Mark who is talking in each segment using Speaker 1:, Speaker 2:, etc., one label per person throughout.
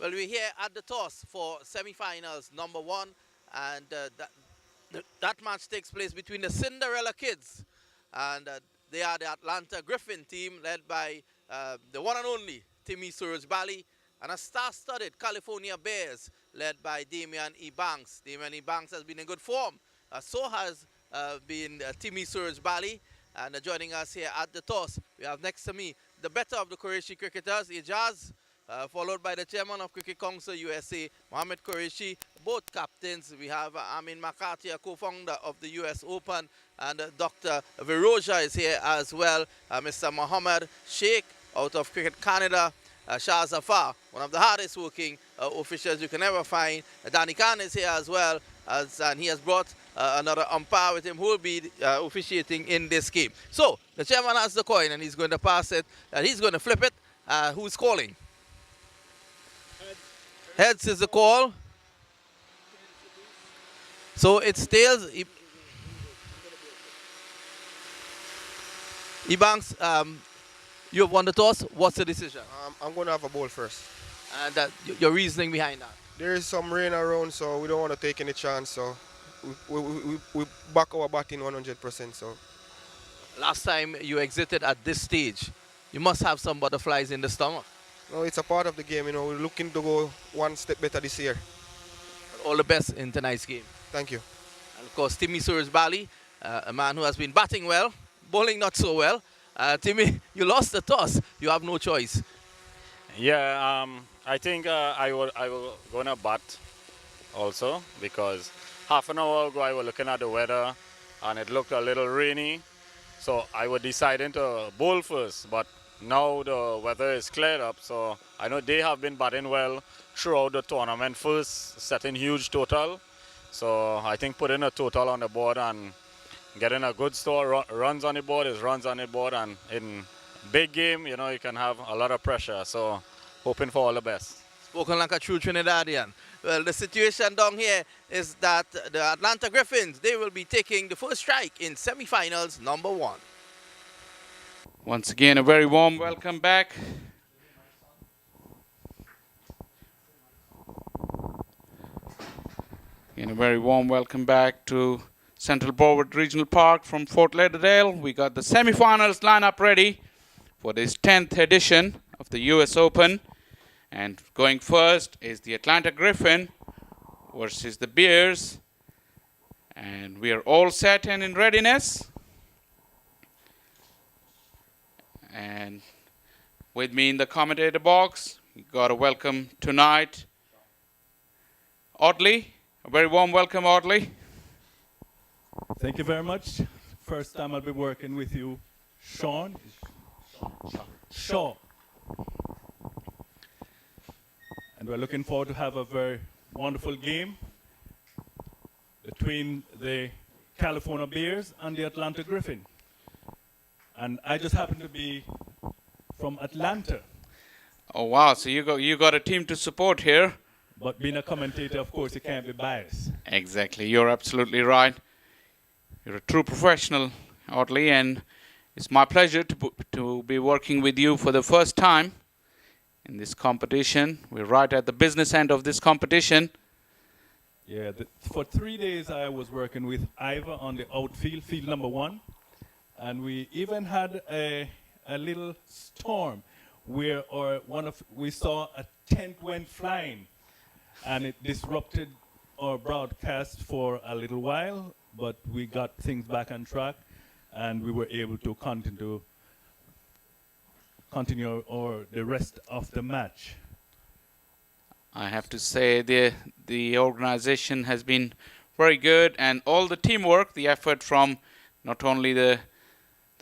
Speaker 1: Well, we're here at the toss for semi-finals number one, and that match takes place between the Cinderella Kids, and they are the Atlanta Griffin team led by the one and only Timmy Surge Bally, and a star-studded California Bears led by Damian E. Banks. Damian E. Banks has been in good form. So has been Timmy Surge Bally. And joining us here at the toss, we have next to me the better of the Qureshi cricketers, Ijaz, followed by the chairman of Cricket Council USA, Mohamed Qureshi, both captains. We have Amin McCarthy, a co-founder of the US Open, and Dr. Viroja is here as well. Mr. Mohammed Sheikh out of Cricket Canada, Shah Zafar, one of the hardest working officials you can ever find. Danny Khan is here as well, and he has brought another umpire with him who will be officiating in this game. So, the chairman has the coin and he's going to pass it, and he's going to flip it. Who's calling? Heads is the call. So it's tails. Ebanks, you have won the toss. What's the decision?
Speaker 2: I'm going to have a ball first.
Speaker 1: And your reasoning behind that?
Speaker 2: There is some rain around, so we don't want to take any chance. So we back our batting 100%. So
Speaker 1: Last time you exited at this stage, you must have some butterflies in the stomach.
Speaker 2: no, it's a part of the game. We're looking to go one step better this year.
Speaker 1: All the best in tonight's game.
Speaker 2: Thank you.
Speaker 1: And of course, Timmy Surge Bally, a man who has been batting well, bowling not so well. Timmy, you lost the toss. You have no choice.
Speaker 3: Yeah, I think I will gonna bat also because half an hour ago I was looking at the weather and it looked a little rainy, so I was deciding to bowl first. But now the weather is cleared up, so I know they have been batting well throughout the tournament. First setting huge total, so I think putting a total on the board and getting a good score runs on the board is runs on the board, and in big game, you can have a lot of pressure. So hoping for all the best.
Speaker 1: Spoken like a true Trinidadian. Well, the situation down here is that the Atlanta Griffins, they will be taking the first strike in semi-finals number one.
Speaker 4: Once again, a very warm welcome back. Again, a very warm welcome back to Central Broward Regional Park from Fort Lauderdale. We got the semi-finals lineup ready for this 10th edition of the US Open. And going first is the Atlanta Griffin versus the Bears. And we are all set and in readiness. And with me in the commentator box, we got a welcome tonight, Audley. A very warm welcome, Audley.
Speaker 5: Thank you very much. First time I'll be working with you, Sean. Shaw. And we're looking forward to have a very wonderful game between the California Bears and the Atlanta Griffin. And I just happen to be from Atlanta.
Speaker 4: Oh wow! So you got a team to support here.
Speaker 5: But being a commentator, of course, you can't be biased.
Speaker 4: Exactly, you're absolutely right. You're a true professional, Audley, and it's my pleasure to be working with you for the first time in this competition. We're right at the business end of this competition.
Speaker 5: Yeah, for 3 days I was working with Ivor on the outfield, field number 1. And we even had a little storm where we saw a tent went flying, and it disrupted our broadcast for a little while, but we got things back on track, and we were able to continue the rest of the match.
Speaker 4: I have to say the organization has been very good, and all the teamwork, the effort from not only the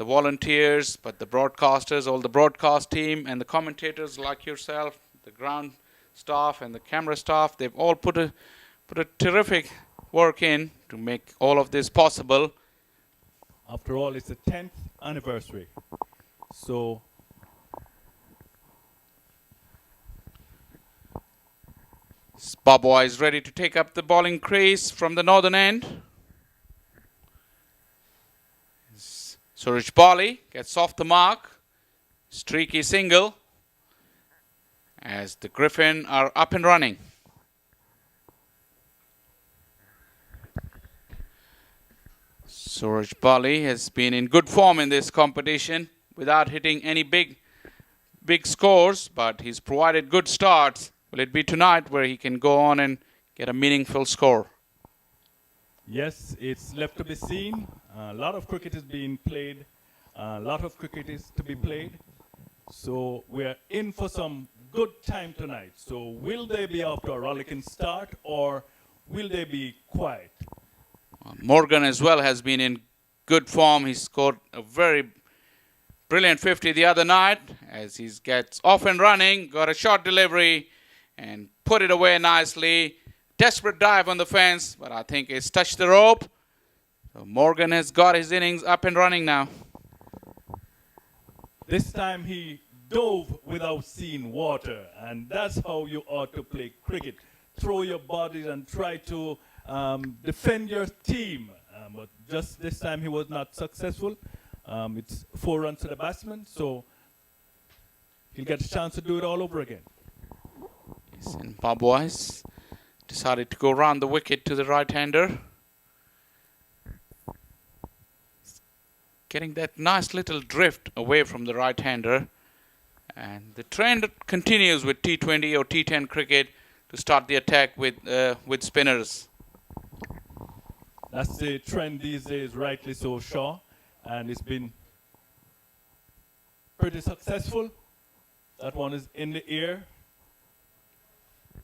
Speaker 4: volunteers, but the broadcasters, all the broadcast team, and the commentators like yourself, the ground staff and the camera staff, they've all put a terrific work in to make all of this possible.
Speaker 5: After all, it's the 10th anniversary. So
Speaker 4: Boboy is ready to take up the bowling crease from the northern end. Suraj Bali gets off the mark. Streaky single. as the Griffin are up and running. Suraj Bali has been in good form in this competition without hitting any big scores, but he's provided good starts. Will it be tonight where he can go on and get a meaningful score?
Speaker 5: Yes, it's left to be seen. A lot of cricket is being played. A lot of cricket is to be played. So we're in for some good time tonight. So will they be off to a rollicking start, or will they be quiet?
Speaker 4: Morgan as well has been in good form. He scored a very brilliant 50 the other night as he gets off and running, got a short delivery and put it away nicely. Desperate dive on the fence, but I think it's touched the rope. So Morgan has got his innings up and running now.
Speaker 5: This time he dove without seeing water, and that's how you ought to play cricket. Throw your bodies and try to defend your team. But just this time he was not successful. It's 4 runs to the batsman, so he'll get a chance to do it all over again.
Speaker 4: Yes, and Bob Wise decided to go around the wicket to the right-hander. Getting that nice little drift away from the right-hander. And the trend continues with T20 or T10 cricket to start the attack with spinners.
Speaker 5: That's the trend these days, rightly so, Shaw. And it's been pretty successful. That one is in the air,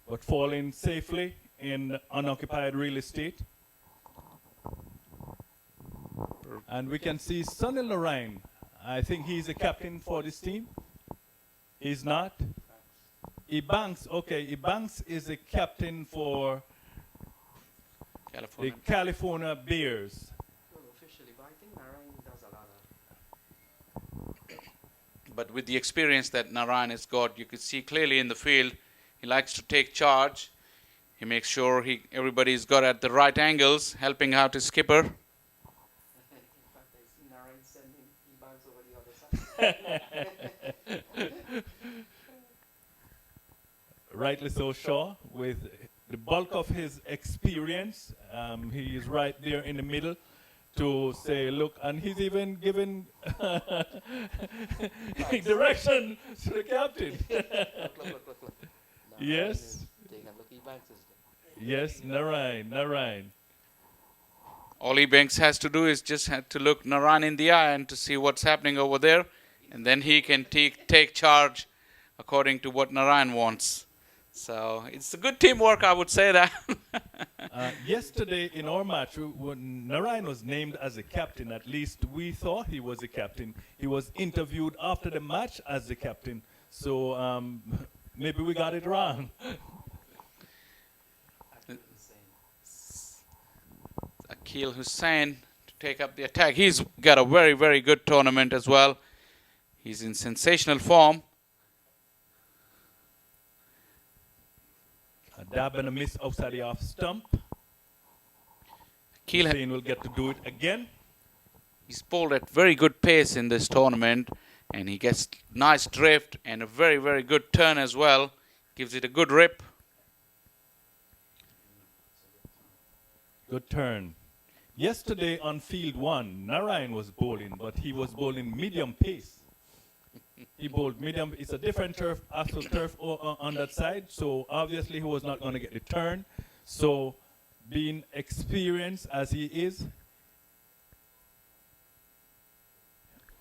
Speaker 5: but falling safely in unoccupied real estate. And we can see Sunil Narine. I think he's the captain for this team. He's not. Ebanks, okay, Ebanks is the captain for
Speaker 4: California.
Speaker 5: the California Bears.
Speaker 6: Officially, but I think Narine does a lot of.
Speaker 4: But with the experience that Narayan has got, you could see clearly in the field, he likes to take charge. He makes sure everybody's got at the right angles, helping out his skipper.
Speaker 6: In fact, I see Narine sending Ebanks over the other side.
Speaker 5: Rightly so, Shaw, with the bulk of his experience. He is right there in the middle to say, look, and he's even given direction to the captain.
Speaker 6: Look.
Speaker 5: Yes.
Speaker 6: Taking a look, Ebanks is there.
Speaker 5: Yes, Narine.
Speaker 4: All Ebanks has to do is just have to look Narayan in the eye and to see what's happening over there. And then he can take charge according to what Narayan wants. So it's a good teamwork, I would say that.
Speaker 5: Yesterday in our match, when Narine was named as the captain, at least we thought he was the captain. He was interviewed after the match as the captain. So maybe we got it wrong.
Speaker 4: Akil Hussain to take up the attack. He's got a very, very good tournament as well. He's in sensational form.
Speaker 5: A dab and a miss outside the off stump.
Speaker 4: Akil
Speaker 5: Hussain will get to do it again.
Speaker 4: he's bowled at very good pace in this tournament, and he gets nice drift and a very, very good turn as well. Gives it a good rip.
Speaker 5: Good turn. Yesterday on field 1, Narine was bowling, but he was bowling medium pace. He bowled medium. It's a different turf, actual turf on that side, so obviously he was not going to get the turn. So being experienced as he is,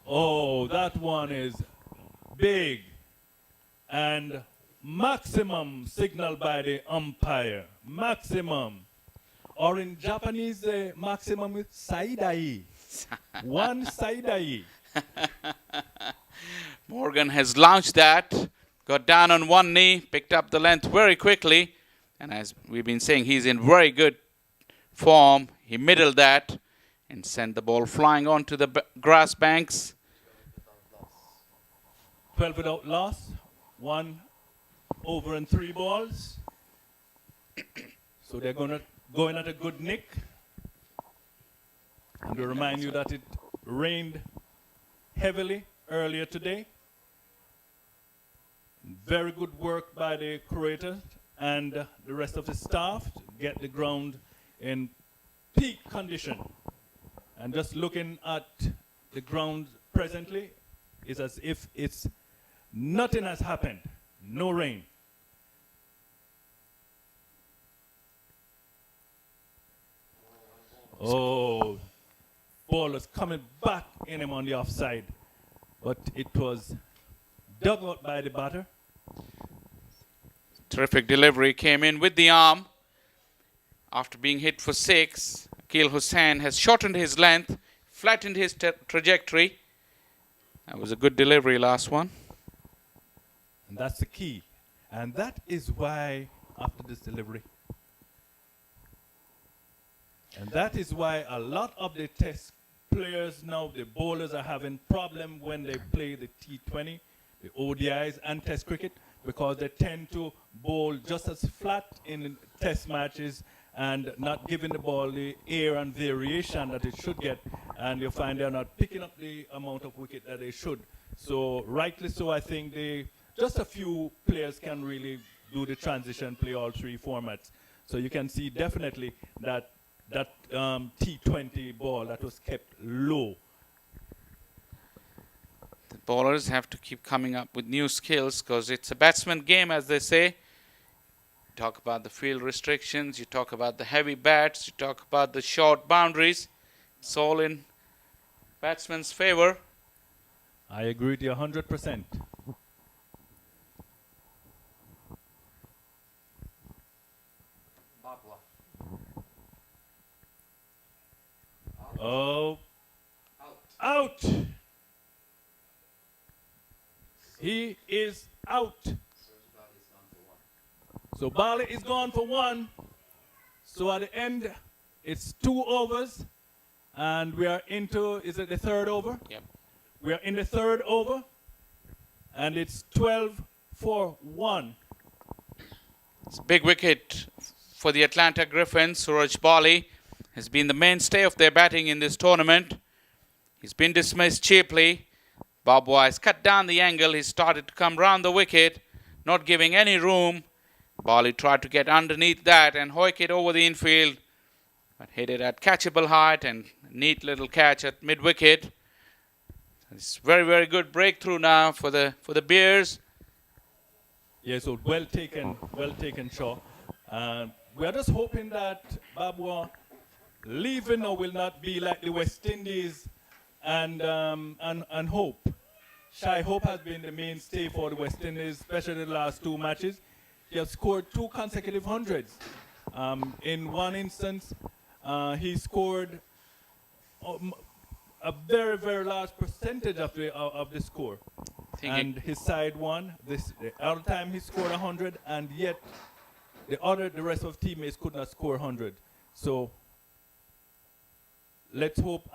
Speaker 5: oh, that one is big and maximum signal by the umpire. Maximum. Or in Japanese, maximum is saidai. One saidai.
Speaker 4: Morgan has launched that, got down on one knee, picked up the length very quickly, and as we've been saying, he's in very good form. He middled that and sent the ball flying onto the grass banks.
Speaker 5: 12 without loss. 1 over and 3 balls. So they're going at a good nick. And to remind you that it rained heavily earlier today. Very good work by the curator and the rest of the staff to get the ground in peak condition. And just looking at the ground presently is as if it's nothing has happened. No rain. Oh, ball was coming back in him on the offside, but it was dug out by the batter.
Speaker 4: Terrific delivery, came in with the arm. After being hit for 6, Akil Hussain has shortened his length, flattened his trajectory. That was a good delivery, last one.
Speaker 5: And that's the key. And that is why, after this delivery, and that is why a lot of the test players now, the bowlers, are having problem when they play the T20, the ODIs and test cricket, because they tend to bowl just as flat in test matches and not giving the ball the air and variation that it should get, and you find they're not picking up the amount of wicket that they should. So rightly so, I think just a few players can really do the transition, play all 3 formats. So you can see definitely that T20 ball that was kept low.
Speaker 4: The bowlers have to keep coming up with new skills because it's a batsman game, as they say. You talk about the field restrictions, you talk about the heavy bats, you talk about the short boundaries. It's all in batsman's favor.
Speaker 5: I agree with you 100%. Oh, out. He is out. So Bali is gone for 1. So at the end, it's 2 overs. And we are into, is it the 3rd over?
Speaker 4: Yep.
Speaker 5: We are in the 3rd over. And it's 12 for 1.
Speaker 4: It's a big wicket for the Atlanta Griffins. Suraj Bali has been the mainstay of their batting in this tournament. He's been dismissed cheaply. Babwa has cut down the angle. He started to come round the wicket, not giving any room. Bali tried to get underneath that and hoik it over the infield, but hit it at catchable height and neat little catch at mid-wicket. It's very, very good breakthrough now for the Bears.
Speaker 5: Yeah, so well taken, Shaw. We are just hoping that Babwa leaving now will not be like the West Indies and Hope. Shai Hope has been the mainstay for the West Indies, especially the last 2 matches. He has scored 2 consecutive hundreds. In one instance, he scored a very, very large percentage of the score. And his side won. The other time he scored 100, and yet the rest of teammates could not score 100. So let's hope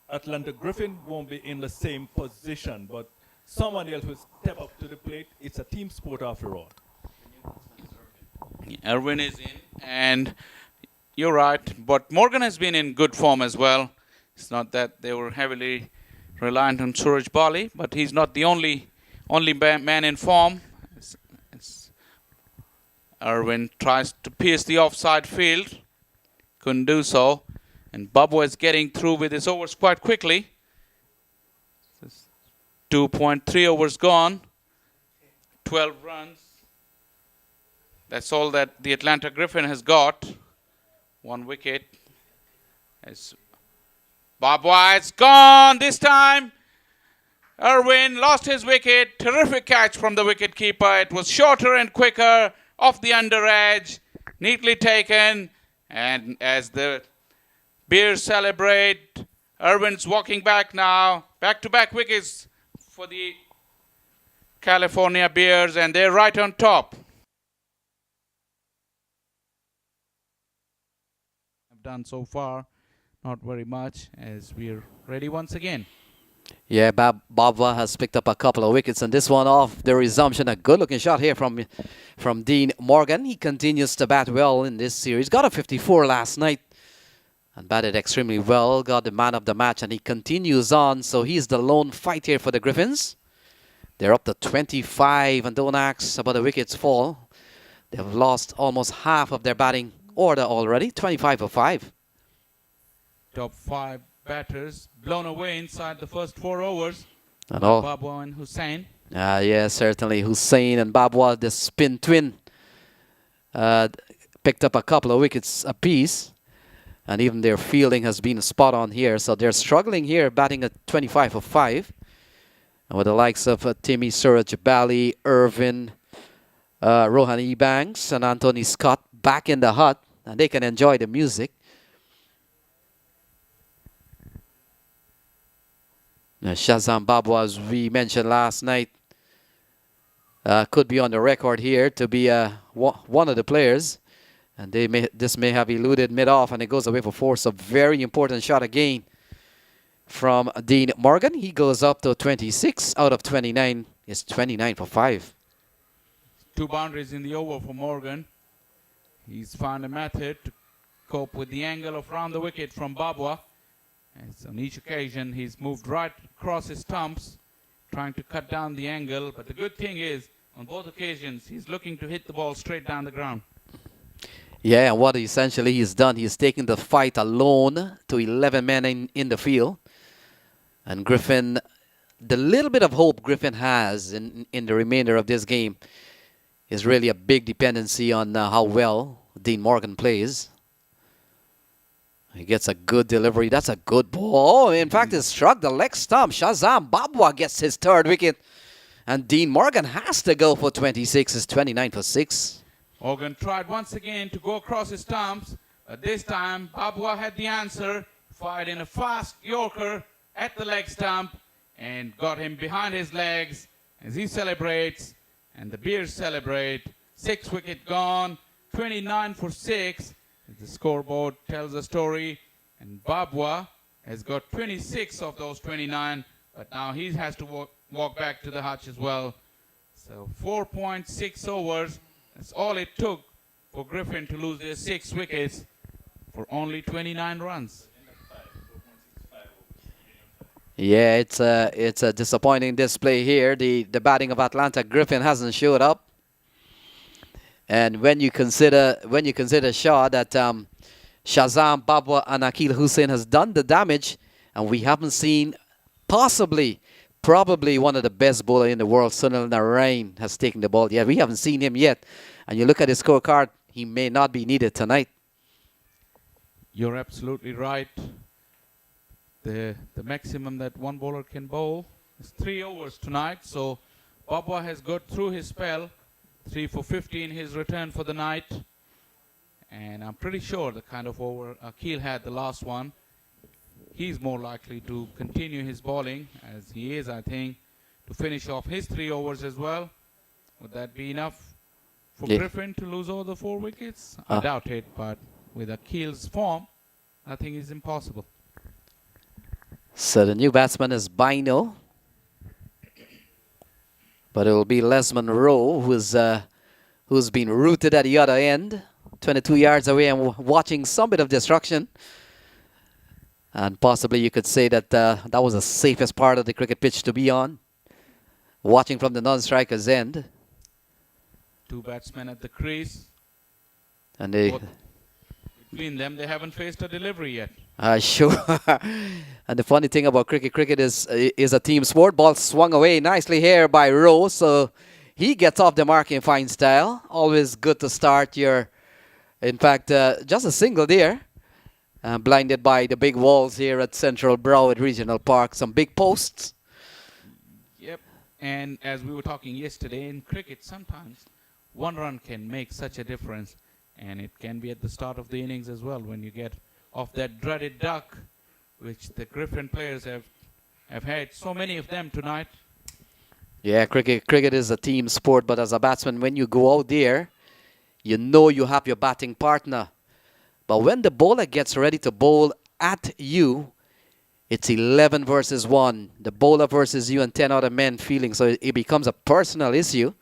Speaker 5: Atlanta Griffin won't be in the same position, but someone else will step up to the plate. It's a team sport after all.
Speaker 4: Erwin is in, and you're right, but Morgan has been in good form as well. It's not that they were heavily reliant on Suraj Bali, but he's not the only man in form. Erwin tries to pierce the offside field, couldn't do so, and Babwa is getting through with his overs quite quickly. 2.3 overs gone, 12 runs. That's all that the Atlanta Griffin has got. 1 wicket. As Babwa is gone this time. Erwin lost his wicket. Terrific catch from the wicketkeeper. It was shorter and quicker, off the under edge, neatly taken. And as the Bears celebrate, Erwin's walking back now. Back-to-back wickets for the California Bears, and they're right on top. Done so far, not very much, as we're ready once again.
Speaker 7: Yeah, Babwa has picked up a couple of wickets, and this one off the resumption. A good-looking shot here from Dean Morgan. He continues to bat well in this series. Got a 54 last night and batted extremely well. Got the man of the match, and he continues on. So he's the lone fight here for the Griffins. They're up to 25, and don't ask about the wickets fall. They've lost almost half of their batting order already, 25 for 5.
Speaker 4: Top 5 batters blown away inside the first 4 overs.
Speaker 7: And all.
Speaker 4: Babwa and Hussain.
Speaker 7: Yeah, certainly. Hussain and Babwa, the spin twin, picked up a couple of wickets apiece. And even their fielding has been spot on here. So they're struggling here, batting at 25 for 5. And with the likes of Timmy Surajabali, Irvin, Rohan Ebanks, and Anthony Scott back in the hut. And they can enjoy the music. Shazam Babwa, as we mentioned last night, could be on the record here to be one of the players. And this may have eluded mid-off, and it goes away for 4. So very important shot again from Dean Morgan. He goes up to 26 out of 29. It's 29 for 5.
Speaker 4: 2 boundaries in the over for Morgan. He's found a method to cope with the angle of round the wicket from Babwa. And on each occasion, he's moved right across his stumps, trying to cut down the angle. But the good thing is, on both occasions, he's looking to hit the ball straight down the ground.
Speaker 7: Yeah, and what essentially he's done, he's taken the fight alone to 11 men in the field. And Griffin, the little bit of hope Griffin has in the remainder of this game is really a big dependency on how well Dean Morgan plays. He gets a good delivery. That's a good ball. Oh, in fact, it struck the leg stump. Shazam Babwa gets his 3rd wicket. And Dean Morgan has to go for 26. It's 29 for 6.
Speaker 4: Morgan tried once again to go across his stumps, but this time Babwa had the answer, fired in a fast Yorker at the leg stump and got him behind his legs as he celebrates and the Bears celebrate. 6 wicket gone, 29 for 6. The scoreboard tells a story, and Babwa has got 26 of those 29, but now he has to walk back to the hutch as well. So 4.6 overs. That's all it took for Griffin to lose their 6 wickets for only 29 runs.
Speaker 7: Yeah, it's a disappointing display here. The batting of Atlanta Griffin hasn't showed up. And when you consider Shaw that Shazam Babwa and Akil Hussain has done the damage, and we haven't seen probably one of the best bowlers in the world, Sunil Narain, has taken the ball. Yeah, we haven't seen him yet. And you look at his scorecard, he may not be needed tonight.
Speaker 4: You're absolutely right. The maximum that one bowler can bowl is 3 overs tonight. So Babwa has got through his spell. 3 for 50 in his return for the night. And I'm pretty sure the kind of over Akil had the last one, he's more likely to continue his bowling, as he is, I think, to finish off his 3 overs as well. Would that be enough for Griffin to lose all the 4 wickets? I doubt it, but with Akil's form, I think it's impossible.
Speaker 7: So the new batsman is Bino. But it will be Les Monroe, who's been rooted at the other end, 22 yards away and watching some bit of destruction. And possibly you could say that that was the safest part of the cricket pitch to be on, watching from the non-striker's end.
Speaker 4: 2 batsmen at the crease.
Speaker 7: And
Speaker 4: between them, they haven't faced a delivery yet.
Speaker 7: Sure. And the funny thing about cricket is a team sport. Ball swung away nicely here by Rowe, so he gets off the mark in fine style. Always good to start your, in fact, just a single there. Blinded by the big walls here at Central Broward Regional Park. Some big posts.
Speaker 4: Yep. And as we were talking yesterday, in cricket, sometimes 1 run can make such a difference. And it can be at the start of the innings as well, when you get off that dreaded duck, which the Griffin players have had so many of them tonight.
Speaker 7: Yeah, cricket is a team sport, but as a batsman, when you go out there, you know you have your batting partner. But when the bowler gets ready to bowl at you, it's 11 versus 1. The bowler versus you and 10 other men feeling. So it becomes a personal issue.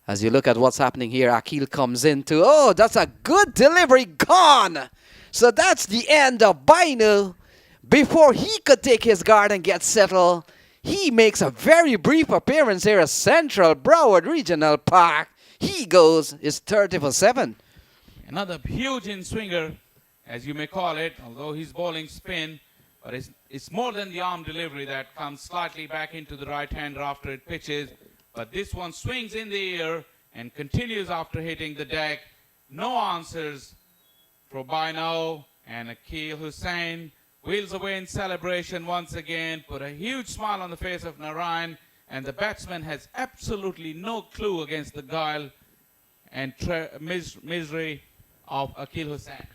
Speaker 7: As you look at what's happening here, Akil comes into, oh, that's a good delivery, gone. So that's the end of Bino. Before he could take his guard and get settled, He makes a very brief appearance here at Central Broward Regional Park. He goes, is 30 for 7.
Speaker 4: Another huge in-swinger, as you may call it, although he's bowling spin, but it's more than the arm delivery that comes slightly back into the right-hander after it pitches. But this one swings in the air and continues after hitting the deck. No answers for Bino, and Akil Hussain wheels away in celebration once again, put a huge smile on the face of Narayan, and the batsman has absolutely no clue against the guile and misery of Akil Hussain.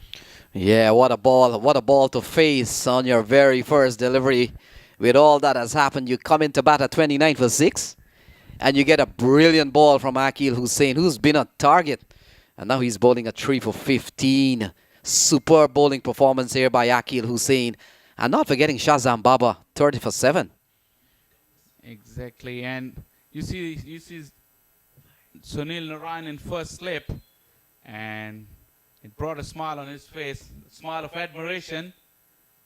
Speaker 7: Yeah, what a ball to face on your very first delivery. With all that has happened, you come into bat at 29 for 6, and you get a brilliant ball from Akil Hussain, who's been a target. And now he's bowling a 3 for 15. Superb bowling performance here by Akil Hussain. And not forgetting Shazam Baba, 30 for 7.
Speaker 4: Exactly, and you see Sunil Narayan in first slip, and it brought a smile on his face, a smile of admiration.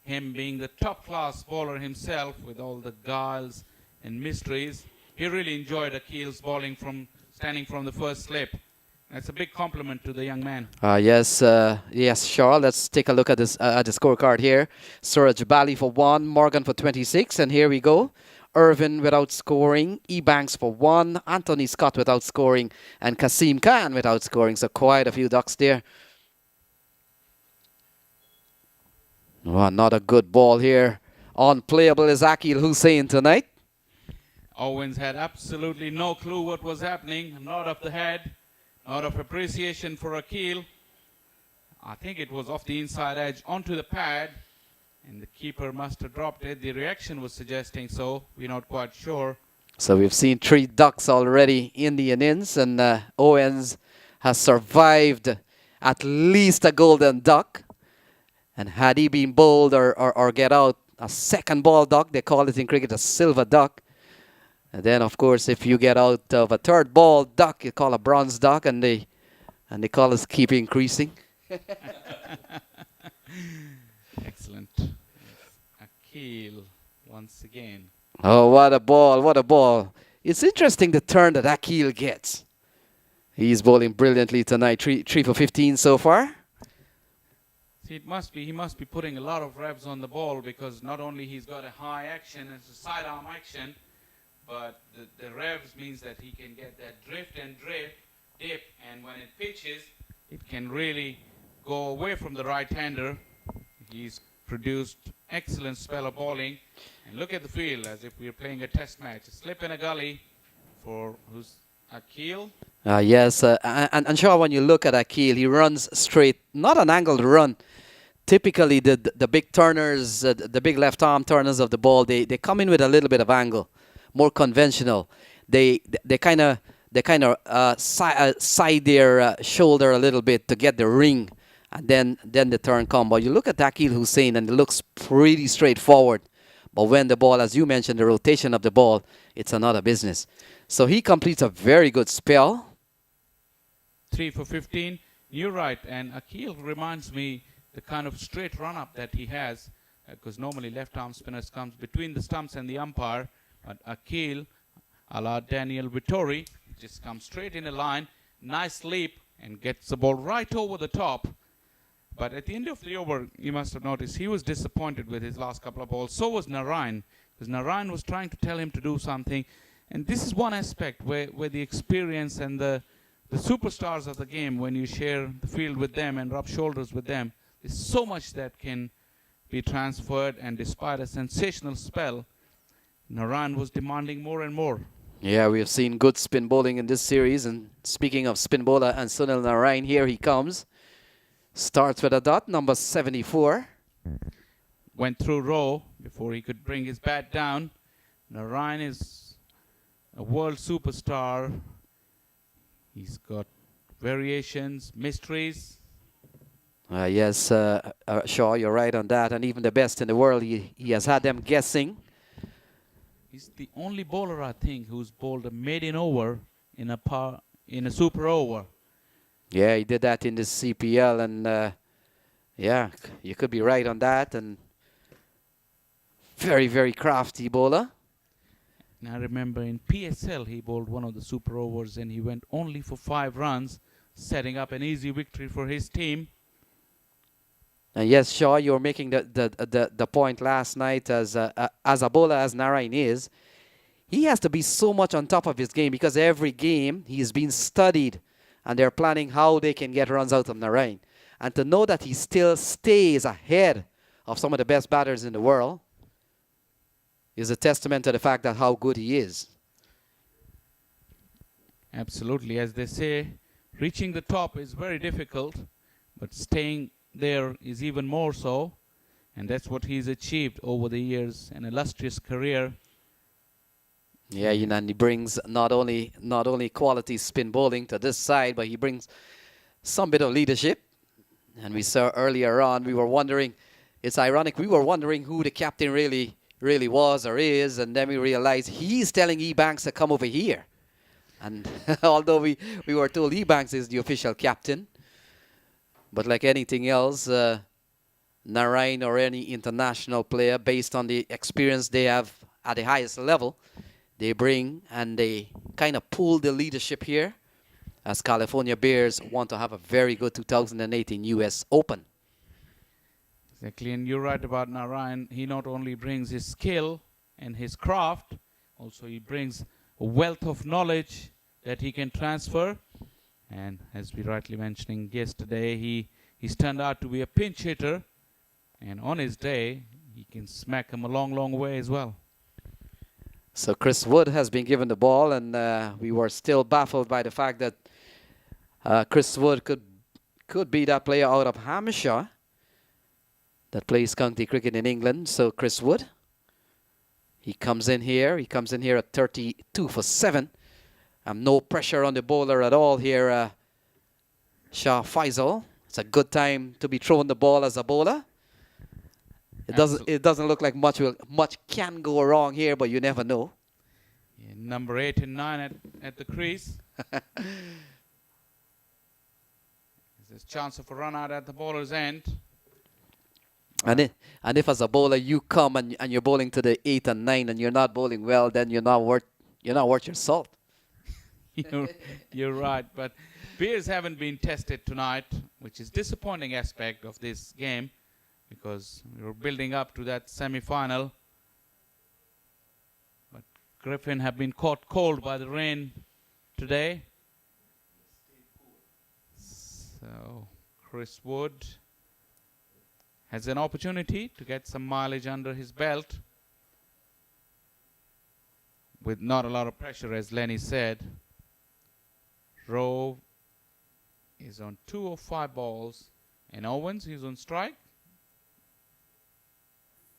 Speaker 4: Him being the top-class bowler himself with all the guiles and mysteries. He really enjoyed Akil's bowling from standing from the first slip. That's a big compliment to the young man.
Speaker 7: Yes, sure. Let's take a look at this at the scorecard here. Suraj Bali for 1, Morgan for 26, and here we go. Irvin without scoring, Ebanks for 1, Anthony Scott without scoring, and Kasim Khan without scoring. So quite a few ducks there. Oh, another good ball here. Unplayable is Akil Hussain tonight.
Speaker 4: Owens had absolutely no clue what was happening. Nod of the head, nod of appreciation for Akil. I think it was off the inside edge onto the pad, and the keeper must have dropped it. The reaction was suggesting so. We're not quite sure.
Speaker 7: So we've seen 3 ducks already in the innings, and Owens has survived at least a golden duck. And had he been bowled or get out a second ball duck, they call it in cricket a silver duck. And then, of course, if you get out of a third ball duck, you call a bronze duck, and the colours keep increasing.
Speaker 4: Excellent. Akil once again.
Speaker 7: Oh, what a ball, what a ball. It's interesting the turn that Akil gets. He's bowling brilliantly tonight, 3 for 15 so far.
Speaker 4: See, he must be putting a lot of revs on the ball, because not only he's got a high action, it's a sidearm action, but the revs means that he can get that drift and dip, and when it pitches, it can really go away from the right-hander. He's produced excellent spell of bowling, and look at the field as if we were playing a test match. A slip in a gully for Akil.
Speaker 7: Yes, and sure, when you look at Akil, he runs straight, not an angled run. Typically, the big turners, the big left arm turners of the ball, they come in with a little bit of angle, more conventional. They kind of side their shoulder a little bit to get the ring, and then the turn come. But you look at Akil Hussain, and it looks pretty straightforward. But when the ball, as you mentioned, the rotation of the ball, it's another business. So he completes a very good spell.
Speaker 4: 3 for 15. You're right, and Akil reminds me the kind of straight run-up that he has, because normally left-arm spinners comes between the stumps and the umpire, but Akil, a la Daniel Vittori, just comes straight in a line, nice leap, and gets the ball right over the top. But at the end of the over, you must have noticed, he was disappointed with his last couple of balls. So was Narayan, because Narayan was trying to tell him to do something. And this is one aspect where the experience and the superstars of the game, when you share the field with them and rub shoulders with them, there's so much that can be transferred, and despite a sensational spell, Narayan was demanding more and more.
Speaker 7: Yeah, we have seen good spin bowling in this series, and speaking of spin bowler and Sunil Narayan, here he comes. Starts with a dot, number 74.
Speaker 4: Went through row before he could bring his bat down. Narayan is a world superstar. He's got variations, mysteries.
Speaker 7: Yes, Shaw, you're right on that. And even the best in the world, he has had them guessing.
Speaker 4: He's the only bowler, I think, who's bowled a maiden over in a super over.
Speaker 7: Yeah, he did that in the CPL, and yeah, you could be right on that. And very, very crafty bowler.
Speaker 4: And I remember in PSL he bowled one of the super overs and he went only for 5 runs, setting up an easy victory for his team.
Speaker 7: And yes, Shaw, you were making the point last night as a bowler as Narayan is. He has to be so much on top of his game because every game he's been studied and they're planning how they can get runs out of Narayan. And to know that he still stays ahead of some of the best batters in the world is a testament to the fact that how good he is.
Speaker 4: Absolutely. As they say, reaching the top is very difficult, but staying there is even more so. And that's what he's achieved over the years, an illustrious career.
Speaker 7: Yeah, and he brings not only quality spin bowling to this side, but he brings some bit of leadership. And we saw earlier on, we were wondering, it's ironic, we were wondering who the captain really was or is, and then we realized he's telling Ebanks to come over here. And although we were told Ebanks is the official captain, but like anything else, Narayan or any international player, based on the experience they have at the highest level, they bring and they kind of pull the leadership here as California Bears want to have a very good 2018 U.S. Open.
Speaker 4: Exactly, and you're right about Narayan. He not only brings his skill and his craft, also he brings a wealth of knowledge that he can transfer. And as we rightly mentioning yesterday, he's turned out to be a pinch hitter. And on his day, he can smack him a long, long way as well.
Speaker 7: So Chris Wood has been given the ball, and we were still baffled by the fact that Chris Wood could be that player out of Hampshire that plays county cricket in England. So Chris Wood, he comes in here. He comes in here at 32 for 7. No pressure on the bowler at all here, Shah Faisal. It's a good time to be throwing the ball as a bowler. It doesn't look like much can go wrong here, but you never know.
Speaker 4: Yeah, number 8 and 9 at the crease. There's a chance of a run out at the bowler's end.
Speaker 7: And if as a bowler you come and you're bowling to the 8 and 9 and you're not bowling well, then you're not worth your salt.
Speaker 4: You're right, but Bears haven't been tested tonight, which is disappointing aspect of this game because we were building up to that semi-final. But Griffin have been caught cold by the rain today. So Chris Wood has an opportunity to get some mileage under his belt with not a lot of pressure, as Lenny said. Rowe is on 2 of 5 balls, and Owens is on strike.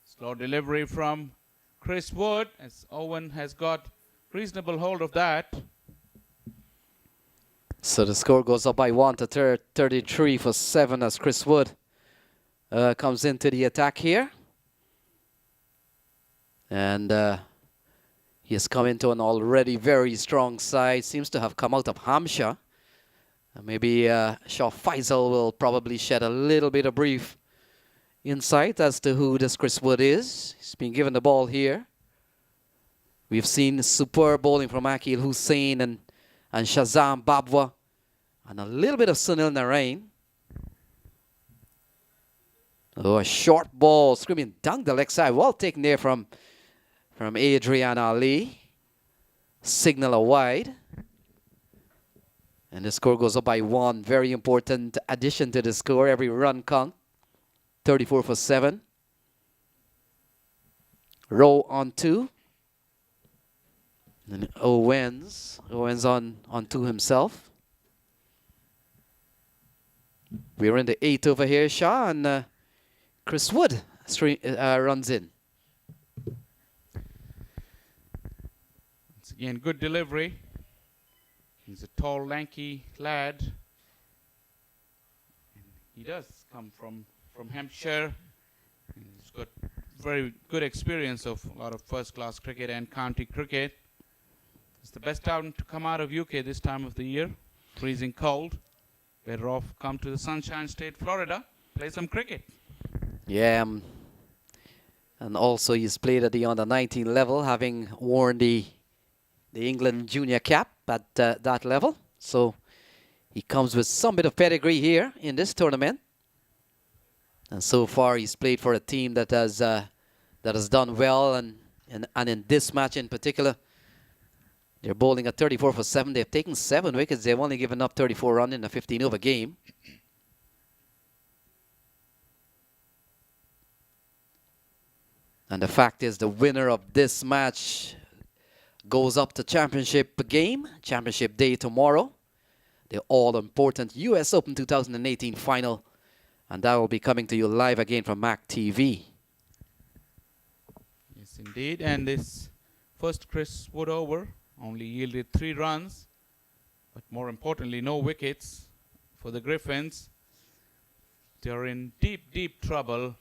Speaker 4: Slow delivery from Chris Wood, as Owen has got reasonable hold of that.
Speaker 7: So the score goes up by 1 to 33 for 7 as Chris Wood comes into the attack here. And he has come into an already very strong side. Seems to have come out of Hampshire. Maybe Shah Faisal will probably shed a little bit of brief insight as to who this Chris Wood is. He's been given the ball here. We've seen superb bowling from Akil Hussain and Shazam Babwa. And a little bit of Sunil Narain. Oh, a short ball screaming down the leg side. Well taken there from Adrian Ali. Signal a wide. And the score goes up by 1. Very important addition to the score. Every run count. 34 for 7. Rowe on 2. And Owens on 2 himself. We're in the 8th over here, Shah, and Chris Wood runs in.
Speaker 4: Once again, good delivery. He's a tall, lanky lad. And he does come from Hampshire. He's got very good experience of a lot of first-class cricket and county cricket. It's the best time to come out of UK this time of the year. Freezing cold. Better off come to the Sunshine State, Florida, play some cricket.
Speaker 7: Yeah, And also he's played at the under-19 level, having worn the England junior cap at that level. So he comes with some bit of pedigree here in this tournament. And so far he's played for a team that has done well, and in this match in particular, they're bowling at 34 for 7. They've taken 7 wickets. They've only given up 34 runs in a 15-over game. And the fact is, the winner of this match goes up to championship game, championship day tomorrow. The all-important US Open 2018 final. And that will be coming to you live again from MAC TV.
Speaker 4: Yes, indeed. And this first Chris Wood over only yielded 3 runs. But more importantly, no wickets for the Griffins. They're in deep, deep trouble.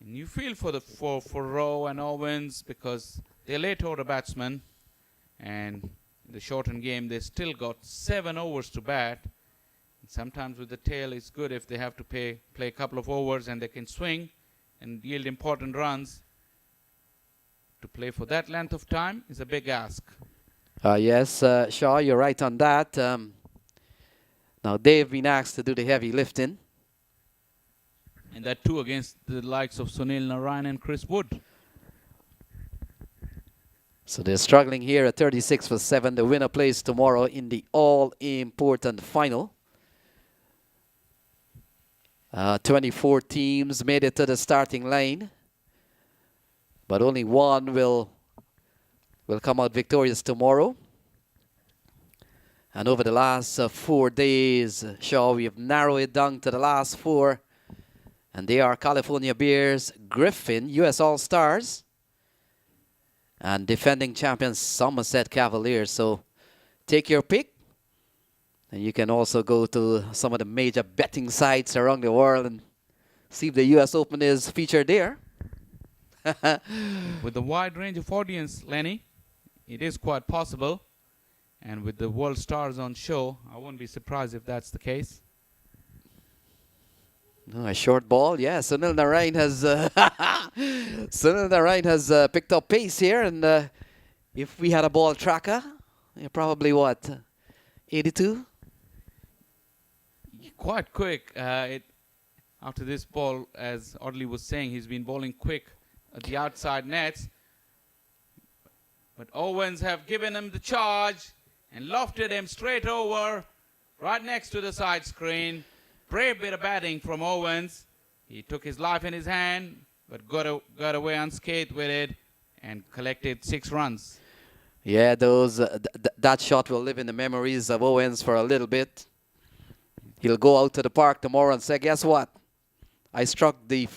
Speaker 4: And you feel for Rowe and Owens, because they're late order batsmen, and in the shortened game they still got 7 overs to bat. And sometimes with the tail it's good if they have to play a couple of overs and they can swing and yield important runs. To play for that length of time is a big ask.
Speaker 7: Yes, Shaw, you're right on that. Now they've been asked to do the heavy lifting.
Speaker 4: And that too against the likes of Sunil Narayan and Chris Wood.
Speaker 7: So they're struggling here at 36 for 7. The winner plays tomorrow in the all-important final. 24 teams made it to the starting line, but only one will come out victorious tomorrow. And over the last 4 days, Shaw, we have narrowed it down to the last 4. And they are California Bears, Griffin, US All-Stars, and defending champions Somerset Cavaliers. So take your pick. And you can also go to some of the major betting sites around the world and see if the US Open is featured there.
Speaker 4: With the wide range of audience, Lenny, it is quite possible. And with the world stars on show, I wouldn't be surprised if that's the case.
Speaker 7: No, a short ball, yeah. Sunil Narayan has picked up pace here, and if we had a ball tracker, probably what, 82?
Speaker 4: Quite quick. After this ball, as Audley was saying, he's been bowling quick at the outside nets. But Owens have given him the charge and lofted him straight over, right next to the side screen. Brave bit of batting from Owens. He took his life in his hand, but got away unscathed with it and collected 6 runs.
Speaker 7: Yeah, that shot will live in the memories of Owens for a little bit. He'll go out to the park tomorrow and say, guess what? I struck the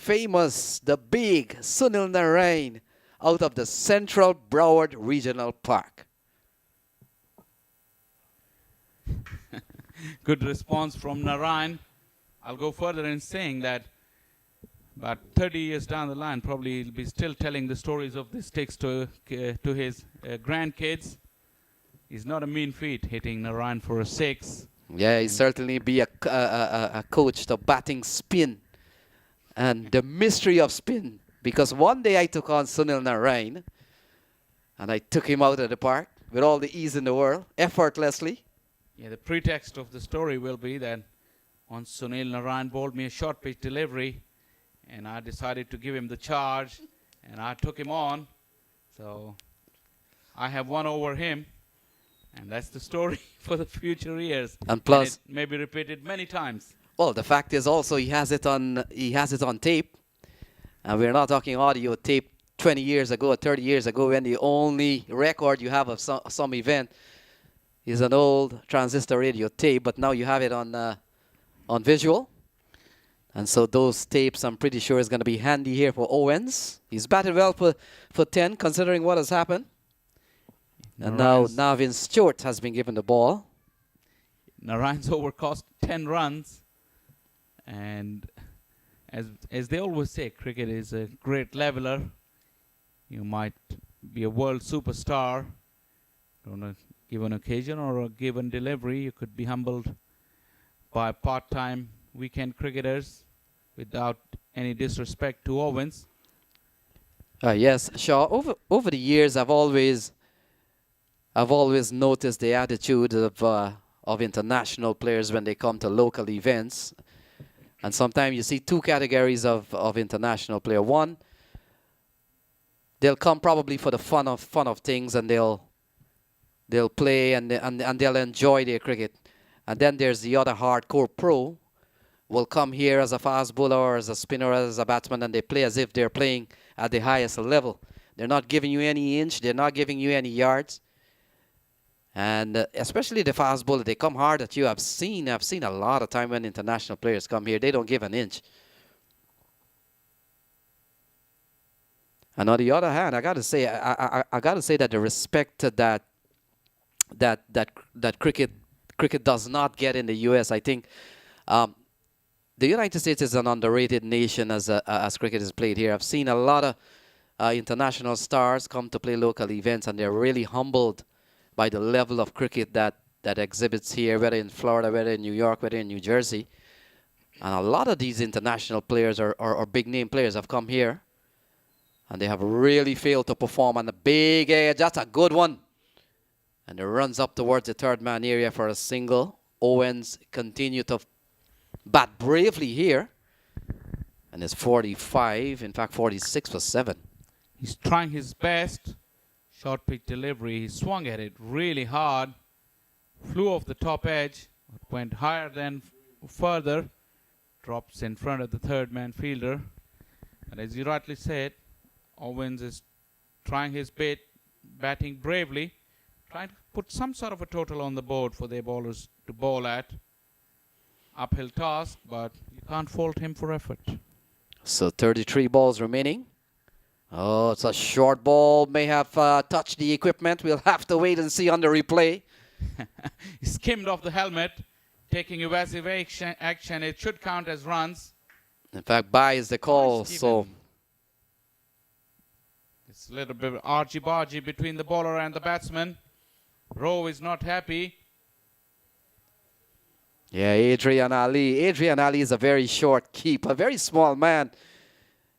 Speaker 7: big Sunil Narayan out of the Central Broward Regional Park.
Speaker 4: Good response from Narayan. I'll go further in saying that about 30 years down the line, probably he'll be still telling the stories of the sticks to his grandkids. He's not a mean feat, hitting Narayan for a 6.
Speaker 7: Yeah, he certainly be a coach to batting spin and the mystery of spin. Because one day I took on Sunil Narayan and I took him out of the park with all the ease in the world, effortlessly.
Speaker 4: Yeah, the pretext of the story will be that once Sunil Narayan bowled me a short pitch delivery, and I decided to give him the charge, and I took him on. So I have won over him, and that's the story for the future years.
Speaker 7: And plus,
Speaker 4: and it may be repeated many times.
Speaker 7: Well, the fact is also he has it on tape, and we're not talking audio tape 20 years ago or 30 years ago when the only record you have of some event is an old transistor radio tape, but now you have it on visual. And so those tapes, I'm pretty sure, is going to be handy here for Owens. He's batted well for 10, considering what has happened. And now Navin Stewart has been given the ball.
Speaker 4: Narayan's over cost 10 runs. And as they always say, cricket is a great leveler. You might be a world superstar on a given occasion or a given delivery. You could be humbled by part-time weekend cricketers, without any disrespect to Owens.
Speaker 7: Yes, Shaw. Over the years, I've always noticed the attitude of international players when they come to local events. And sometimes you see two categories of international player. One, they'll come probably for the fun of things, and they'll play and they'll enjoy their cricket. And then there's the other hardcore pro will come here as a fast bowler or as a spinner or as a batsman, and they play as if they're playing at the highest level. They're not giving you any inch. They're not giving you any yards. And especially the fast bowler, they come hard at you. I've seen a lot of time when international players come here, they don't give an inch. And on the other hand, I gotta say that the respect that cricket does not get in the U.S. I think the United States is an underrated nation as cricket is played here. I've seen a lot of international stars come to play local events, and they're really humbled by the level of cricket that exhibits here, whether in Florida, whether in New York, whether in New Jersey. And a lot of these international players or big-name players have come here, and they have really failed to perform on the big edge. That's a good one. And it runs up towards the third man area for a single. Owens continue to bat bravely here. And it's 45, in fact 46 for 7.
Speaker 4: He's trying his best. Short pitch delivery. He swung at it really hard. Flew off the top edge. Went higher than further. Drops in front of the third man fielder. And as you rightly said, Owens is trying his bit, batting bravely, trying to put some sort of a total on the board for their bowlers to bowl at. Uphill task, but you can't fault him for effort.
Speaker 7: So 33 balls remaining. Oh, it's a short ball. May have touched the equipment. We'll have to wait and see on the replay.
Speaker 4: He skimmed off the helmet, taking evasive action. It should count as runs.
Speaker 7: In fact, bye is the call. So
Speaker 4: it's a little bit of argy-bargy between the bowler and the batsman. Rowe is not happy.
Speaker 7: yeah, Adrian Ali. Adrian Ali is a very short keeper, a very small man,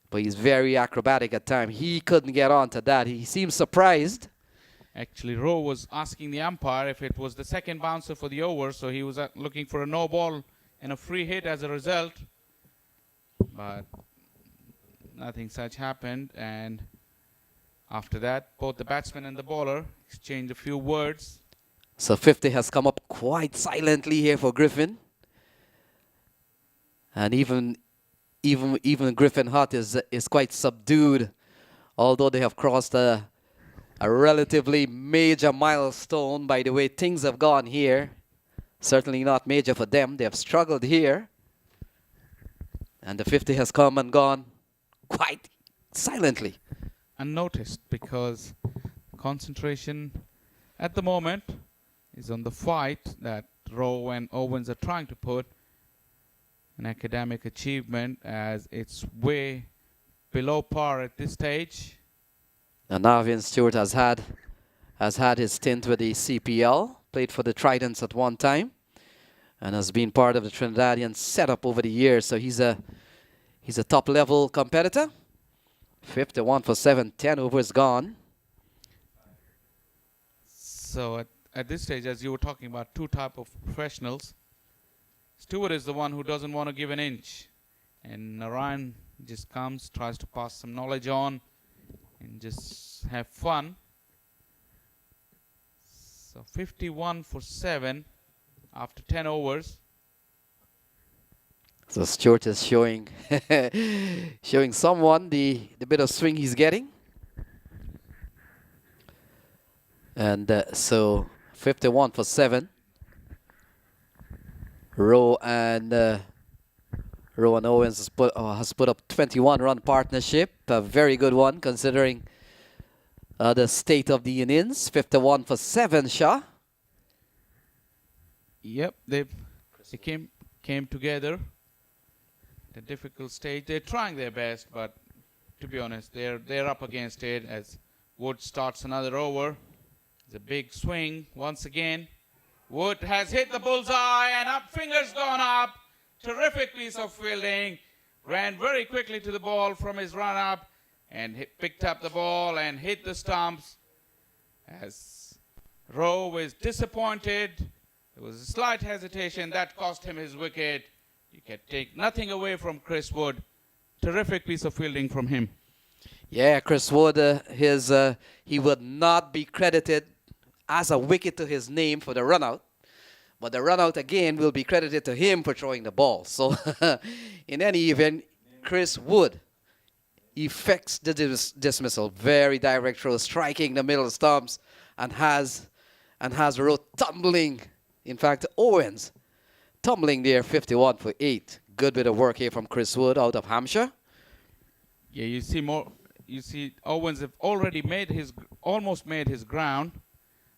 Speaker 7: but he's very acrobatic at times. He couldn't get on to that. He seems surprised.
Speaker 4: Actually, Rowe was asking the umpire if it was the second bouncer for the over, so he was looking for a no ball and a free hit as a result. But nothing such happened, and after that, both the batsman and the bowler exchanged a few words.
Speaker 7: So 50 has come up quite silently here for Griffin. And even Griffin Hutt is quite subdued, although they have crossed a relatively major milestone by the way things have gone here. Certainly not major for them. They have struggled here. And the 50 has come and gone quite silently.
Speaker 4: Unnoticed, because concentration at the moment is on the fight that Rowe and Owens are trying to put. An academic achievement, as it's way below par at this stage.
Speaker 7: And Navin Stewart has had his stint with the CPL, played for the Tridents at one time, and has been part of the Trinidadian setup over the years. So he's a top level competitor. 51 for 7, 10 overs gone.
Speaker 4: So at this stage, as you were talking about two type of professionals, Stewart is the one who doesn't want to give an inch, and Narayan just comes, tries to pass some knowledge on and just have fun. So 51 for 7 after 10 overs.
Speaker 7: So Stewart is showing showing someone the bit of swing he's getting. And so 51 for 7. Rowe and Owens has put up 21-run partnership, a very good one considering the state of the innings. 51 for 7, Shah.
Speaker 4: Yep, they came together at a difficult stage. They're trying their best, but to be honest, they're up against it as Wood starts another over. It's a big swing once again. Wood has hit the bullseye, and up, fingers gone up. Terrific piece of fielding. Ran very quickly to the ball from his run-up and picked up the ball and hit the stumps. As Rowe was disappointed, there was a slight hesitation that cost him his wicket. You can take nothing away from Chris Wood. Terrific piece of fielding from him.
Speaker 7: Yeah, Chris Wood, he would not be credited as a wicket to his name for the run out. But the run out again will be credited to him for throwing the ball. So in any event, Chris Wood effects the dismissal. Very direct throw, striking the middle stumps, and has Rowe tumbling. In fact, Owens tumbling there, 51 for 8. Good bit of work here from Chris Wood out of Hampshire.
Speaker 4: Yeah, you see more. You see Owens have already almost made his ground.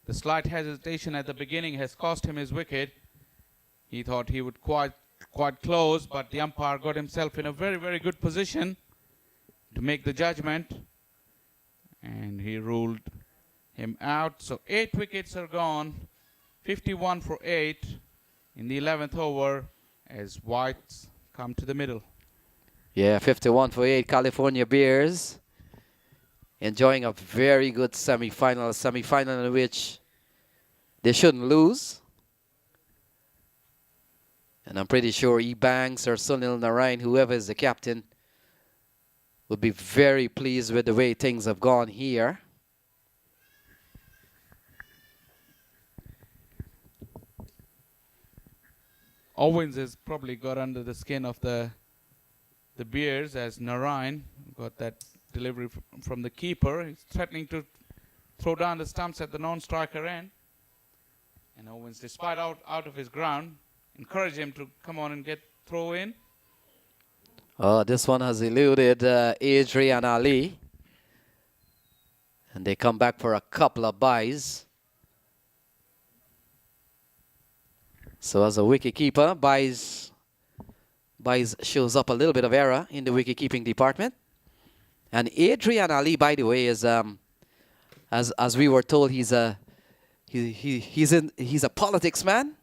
Speaker 4: The slight hesitation at the beginning has cost him his wicket. He thought he would quite close, but the umpire got himself in a very, very good position to make the judgment, and he ruled him out. So 8 wickets are gone, 51 for 8 in the 11th over as Whites come to the middle.
Speaker 7: Yeah, 51 for 8. California Bears enjoying a very good semi-final in which they shouldn't lose. And I'm pretty sure E. Banks or Sunil Narayan, whoever is the captain, would be very pleased with the way things have gone here.
Speaker 4: Owens has probably got under the skin of the Bears as Narayan got that delivery from the keeper. He's threatening to throw down the stumps at the non-striker end. And Owens, despite out of his ground, encouraged him to come on and throw in.
Speaker 7: Oh, this one has eluded Adrian Ali. And they come back for a couple of byes. So as a wicket-keeper, byes shows up a little bit of error in the wicket-keeping department. And Adrian Ali, by the way, is as we were told, he's a politics man.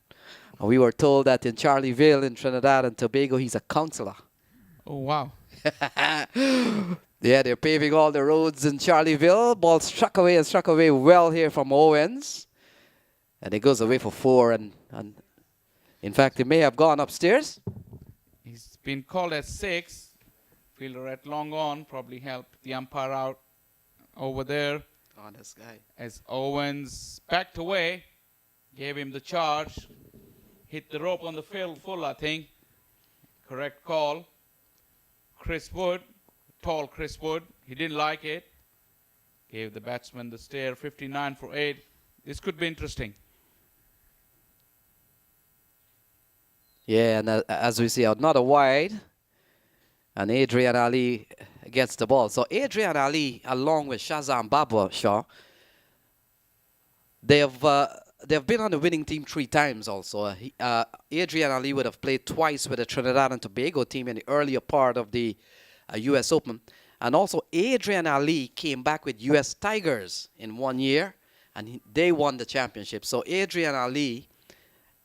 Speaker 7: And we were told that in Charleville, in Trinidad and Tobago, he's a councillor.
Speaker 4: Oh, wow.
Speaker 7: Yeah, they're paving all the roads in Charleville. Ball struck away well here from Owens. And it goes away for 4. And in fact, it may have gone upstairs.
Speaker 4: He's been called at 6. Fielder at long on probably helped the umpire out over there.
Speaker 7: Honest guy.
Speaker 4: As Owens backed away, gave him the charge, hit the rope on the field full, I think. Correct call. Chris Wood, tall Chris Wood, he didn't like it. Gave the batsman the stare, 59 for 8. This could be interesting.
Speaker 7: Yeah, and as we see, another wide. And Adrian Ali gets the ball. So Adrian Ali, along with Shazam Babwa, they have been on the winning team 3 times also. Adrian Ali would have played twice with the Trinidad and Tobago team in the earlier part of the U.S. Open. And also Adrian Ali came back with U.S. Tigers in 1 year, and they won the championship. So Adrian Ali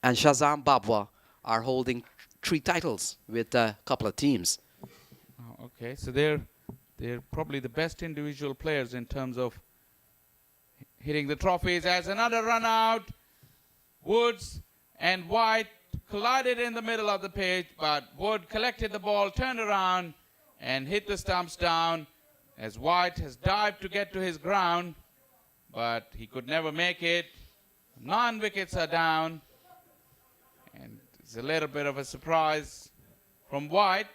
Speaker 7: and Shazam Babwa are holding 3 titles with a couple of teams.
Speaker 4: Oh, okay, so they're probably the best individual players in terms of hitting the trophies. As another run out, Woods and White collided in the middle of the pitch, but Wood collected the ball, turned around, and hit the stumps down as White has dived to get to his ground, but he could never make it. 9 wickets are down, and it's a little bit of a surprise from White.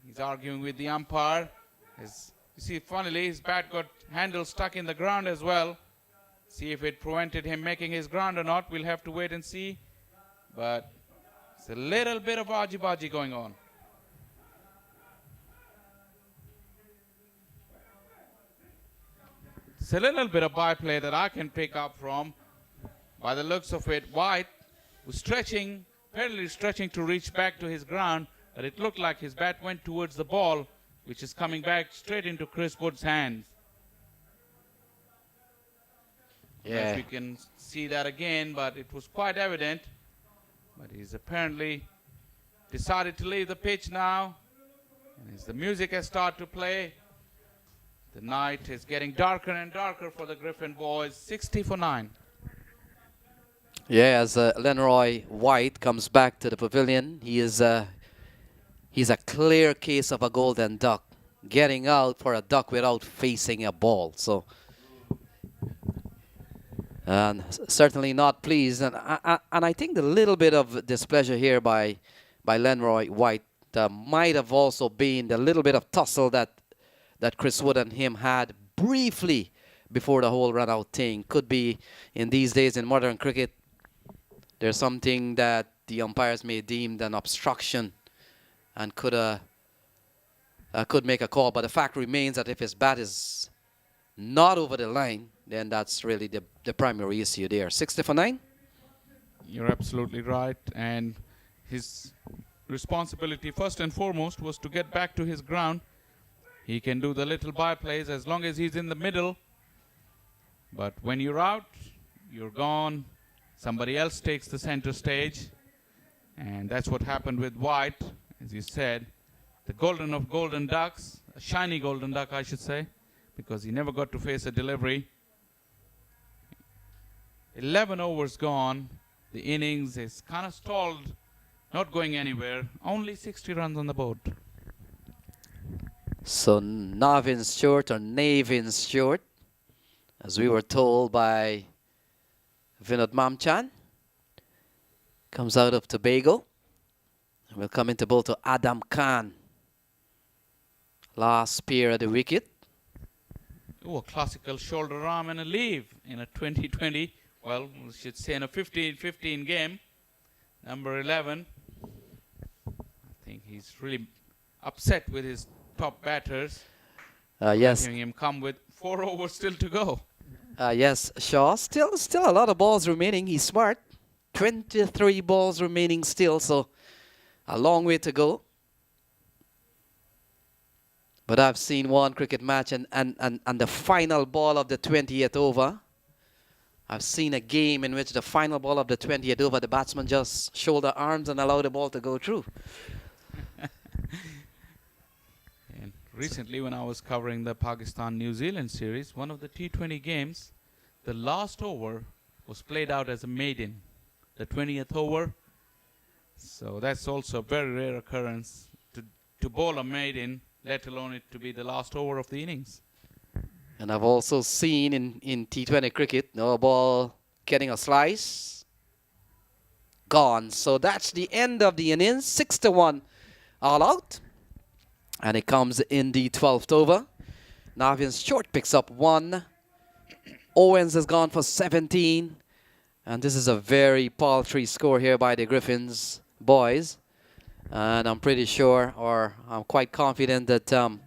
Speaker 4: He's arguing with the umpire. As you see, funnily, his bat got handle stuck in the ground as well. See if it prevented him making his ground or not. We'll have to wait and see. But it's a little bit of argy-bargy going on. It's a little bit of byplay that I can pick up from. By the looks of it, White was stretching, apparently stretching to reach back to his ground, but it looked like his bat went towards the ball, which is coming back straight into Chris Wood's hands.
Speaker 7: Yeah.
Speaker 4: If you can see that again, but it was quite evident. But he's apparently decided to leave the pitch now. And as the music has started to play, The night is getting darker and darker for the Griffin boys. 60 for 9.
Speaker 7: Yeah, as Lenroy White comes back to the pavilion, he's a clear case of a golden duck, getting out for a duck without facing a ball. So, and certainly not pleased. And I think the little bit of displeasure here by Lenroy White might have also been the little bit of tussle that Chris Wood and him had briefly before the whole run-out thing. Could be in these days in modern cricket, there's something that the umpires may deem an obstruction and could make a call. But the fact remains that if his bat is not over the line, then that's really the primary issue there. 60 for 9?
Speaker 4: You're absolutely right. And his responsibility, first and foremost, was to get back to his ground. He can do the little byplays as long as he's in the middle. But when you're out, you're gone. Somebody else takes the center stage. And that's what happened with White, as you said. The golden of golden ducks, a shiny golden duck, I should say, because he never got to face a delivery. 11 overs gone. The innings is kind of stalled, not going anywhere. Only 60 runs on the board.
Speaker 7: So Navin Stewart, or Navin Stewart, as we were told by Vinod Mamchan, comes out of Tobago. And will come into bowl to Adam Khan. Last pair at the wicket.
Speaker 4: Oh, a classical shoulder arm and a leave in a 2020, well, we should say in a 15-15 game. Number 11. I think he's really upset with his top batters.
Speaker 7: Yes.
Speaker 4: Letting him come with 4 overs still to go.
Speaker 7: Yes, Shaw. Still a lot of balls remaining. He's smart. 23 balls remaining still, so a long way to go. But I've seen one cricket match and the final ball of the 20th over. I've seen a game in which the final ball of the 20th over, the batsman just shoulder arms and allow the ball to go through.
Speaker 4: And recently when I was covering the Pakistan-New Zealand series, one of the T20 games, the last over was played out as a maiden. The 20th over. So that's also a very rare occurrence to bowl a maiden, let alone it to be the last over of the innings.
Speaker 7: And I've also seen in T20 cricket, no ball getting a slice. Gone. So that's the end of the innings. 6-1 all out. And it comes in the 12th over. Navin Stewart picks up 1. Owens has gone for 17. And this is a very paltry score here by the Griffins boys. And I'm pretty sure, or I'm quite confident that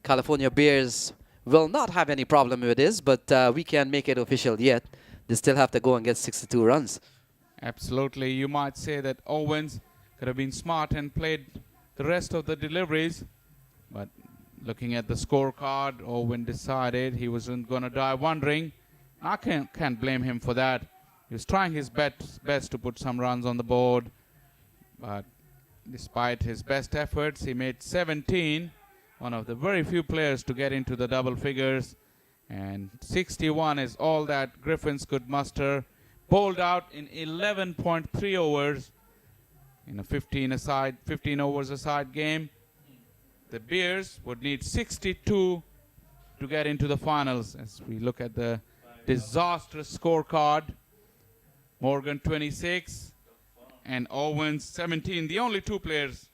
Speaker 7: California Bears will not have any problem with this, but we can't make it official yet. They still have to go and get 62 runs.
Speaker 4: Absolutely. You might say that Owens could have been smart and played the rest of the deliveries. But looking at the scorecard, Owen decided he wasn't going to die wondering. I can't blame him for that. He was trying his best to put some runs on the board. But despite his best efforts, he made 17. One of the very few players to get into the double figures. And 61 is all that Griffins could muster. Bowled out in 11.3 overs in a 15 overs aside game. The Bears would need 62 to get into the finals. As we look at the disastrous scorecard, Morgan 26 and Owens 17. The only 2 players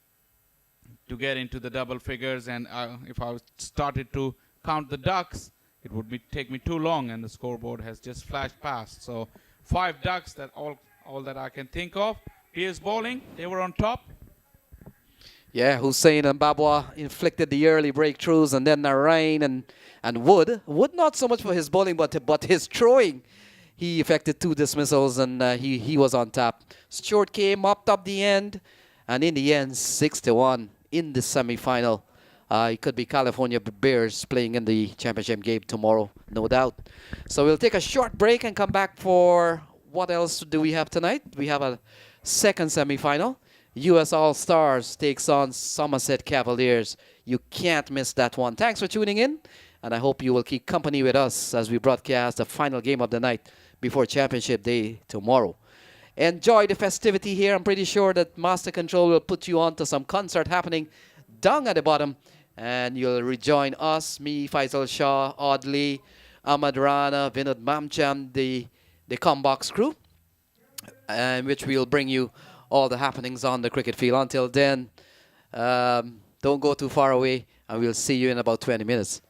Speaker 4: to get into the double figures. And if I started to count the ducks, it would take me too long, and the scoreboard has just flashed past. So 5 ducks, that all that I can think of. Bears bowling, they were on top.
Speaker 7: Yeah, Hussein and Babwa inflicted the early breakthroughs, and then Narain and Wood. Wood not so much for his bowling, but his throwing. He effected 2 dismissals, and he was on top. Stewart came, mopped up the end, and in the end, 6-1 in the semi-final. It could be California Bears playing in the championship game tomorrow, no doubt. So we'll take a short break and come back for what else do we have tonight? We have a second semi-final. U.S. All-Stars takes on Somerset Cavaliers. You can't miss that one. Thanks for tuning in, And I hope you will keep company with us as we broadcast the final game of the night before Championship Day tomorrow. Enjoy the festivity here. I'm pretty sure that Master Control will put you on to some concert happening down at the bottom. And you'll rejoin us, me, Faisal Shah, Audley, Ahmad Rana, Vinod Mamcham, the Combox crew, in which we'll bring you all the happenings on the cricket field. Until then, don't go too far away, and we'll see you in about 20 minutes.